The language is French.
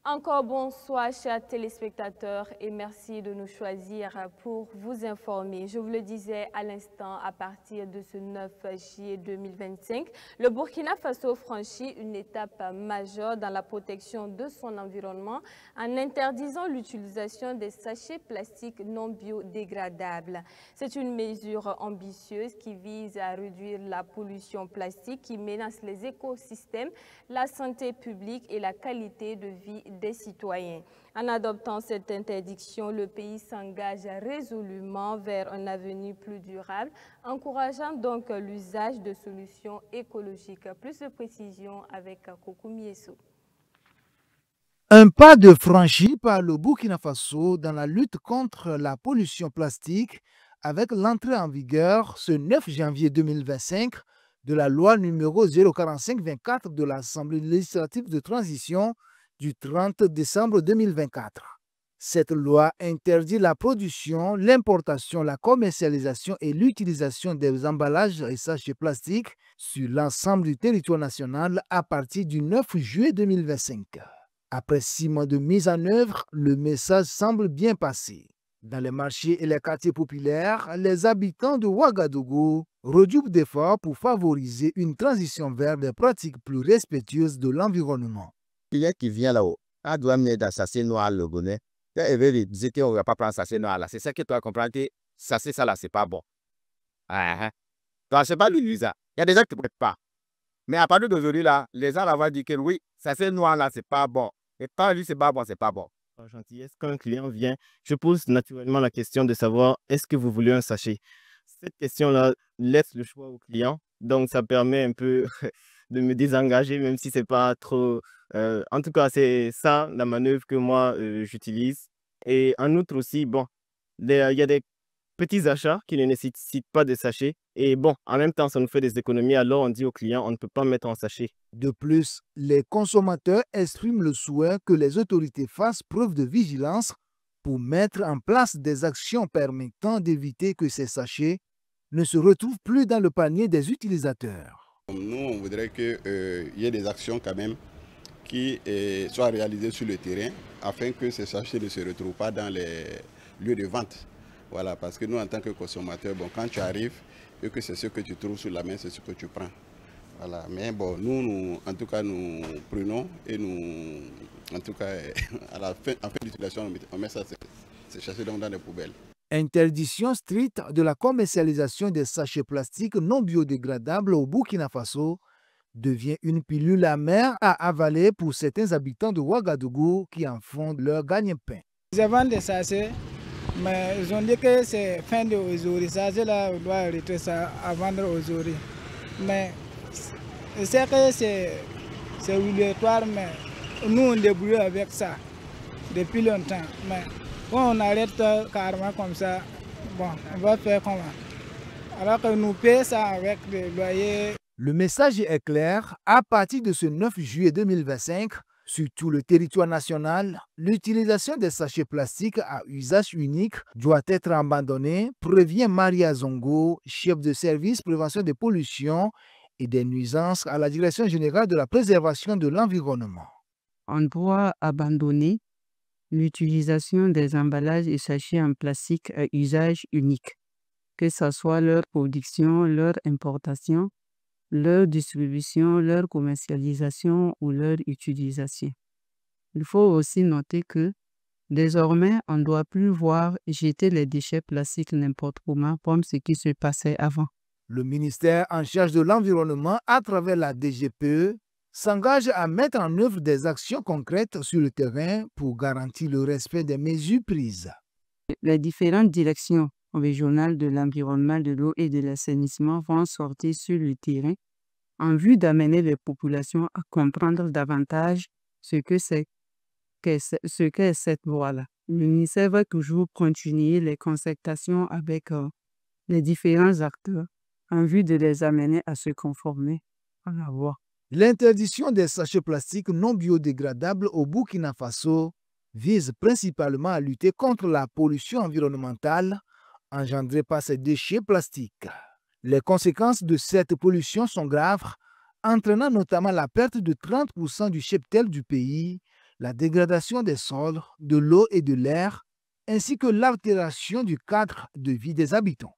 Encore bonsoir, chers téléspectateurs, et merci de nous choisir pour vous informer. Je vous le disais à l'instant, à partir de ce 9 juillet 2025, le Burkina Faso franchit une étape majeure dans la protection de son environnement en interdisant l'utilisation des sachets plastiques non biodégradables. C'est une mesure ambitieuse qui vise à réduire la pollution plastique qui menace les écosystèmes, la santé publique et la qualité de vie des citoyens. En adoptant cette interdiction, le pays s'engage résolument vers un avenir plus durable, encourageant donc l'usage de solutions écologiques. Plus de précision avec Kokou Miesso. Un pas de franchi par le Burkina Faso dans la lutte contre la pollution plastique avec l'entrée en vigueur ce 9 janvier 2025 de la loi numéro 045-24 de l'Assemblée législative de transition du 30 décembre 2024. Cette loi interdit la production, l'importation, la commercialisation et l'utilisation des emballages et sachets plastiques sur l'ensemble du territoire national à partir du 9 juillet 2025. Après 6 mois de mise en œuvre, le message semble bien passé. Dans les marchés et les quartiers populaires, les habitants de Ouagadougou redoublent d'efforts pour favoriser une transition vers des pratiques plus respectueuses de l'environnement. Il y a qui vient là-haut, on doit amener dans sachet noir le bonnet. Quand il veut dire qu'on ne va pas prendre sachet noir là, c'est ça que tu dois comprendre que sachet ça là, c'est pas bon. Donc, c'est pas lui ça. Il y a des gens qui ne prêtent pas. Mais à partir d'aujourd'hui là, les gens là vont dire que oui, sachet noir là, c'est pas bon. Et quand lui c'est pas bon, c'est pas bon. Par gentillesse, quand un client vient, je pose naturellement la question de savoir est-ce que vous voulez un sachet? Cette question-là laisse le choix au client, donc ça permet un peu de me désengager, même si c'est pas trop. En tout cas, c'est ça la manœuvre que moi j'utilise. Et en outre aussi, bon, il y a des petits achats qui ne nécessitent pas de sachets. Et bon, en même temps, ça nous fait des économies. Alors, on dit au client, on ne peut pas mettre en sachet. De plus, les consommateurs expriment le souhait que les autorités fassent preuve de vigilance pour mettre en place des actions permettant d'éviter que ces sachets ne se retrouvent plus dans le panier des utilisateurs. Nous, on voudrait qu'il y ait des actions quand même qui soient réalisées sur le terrain afin que ces sachets ne se retrouvent pas dans les lieux de vente. Voilà, parce que nous, en tant que consommateurs, bon, quand tu arrives et que c'est ce que tu trouves sur la main, c'est ce que tu prends. Voilà, mais bon, nous, en tout cas, nous prenons et nous, en tout cas, à la fin d'utilisation, on met ça, ces sachets dans les poubelles. Interdiction stricte de la commercialisation des sachets plastiques non biodégradables au Burkina Faso devient une pilule amère à avaler pour certains habitants de Ouagadougou qui en font leur gagne-pain. Ils vendent des sachets, mais ils ont dit que c'est fin d'aujourd'hui. Sachets là, on doit arrêter ça à vendre aujourd'hui. Mais je sais que c'est obligatoire, mais nous on débrouille avec ça depuis longtemps. Mais quand on arrête carrément comme ça, bon, on va faire comment? Alors que nous payons ça avec des loyers. Le message est clair, à partir de ce 9 juillet 2025, sur tout le territoire national, l'utilisation des sachets plastiques à usage unique doit être abandonnée, prévient Maria Zongo, chef de service prévention des pollutions et des nuisances à la Direction générale de la préservation de l'environnement. On doit abandonner l'utilisation des emballages et sachets en plastique à usage unique, que ce soit leur production, leur importation, leur distribution, leur commercialisation ou leur utilisation. Il faut aussi noter que désormais, on ne doit plus voir jeter les déchets plastiques n'importe comment comme ce qui se passait avant. Le ministère en charge de l'environnement, à travers la DGPE, s'engage à mettre en œuvre des actions concrètes sur le terrain pour garantir le respect des mesures prises. Les différentes directions régionales de l'environnement, de l'eau et de l'assainissement vont sortir sur le terrain en vue d'amener les populations à comprendre davantage ce qu'est cette voie-là. Le ministère va toujours continuer les concertations avec les différents acteurs en vue de les amener à se conformer à la voie. L'interdiction des sachets plastiques non biodégradables au Burkina Faso vise principalement à lutter contre la pollution environnementale engendrée par ces déchets plastiques. Les conséquences de cette pollution sont graves, entraînant notamment la perte de 30% du cheptel du pays, la dégradation des sols, de l'eau et de l'air, ainsi que l'altération du cadre de vie des habitants.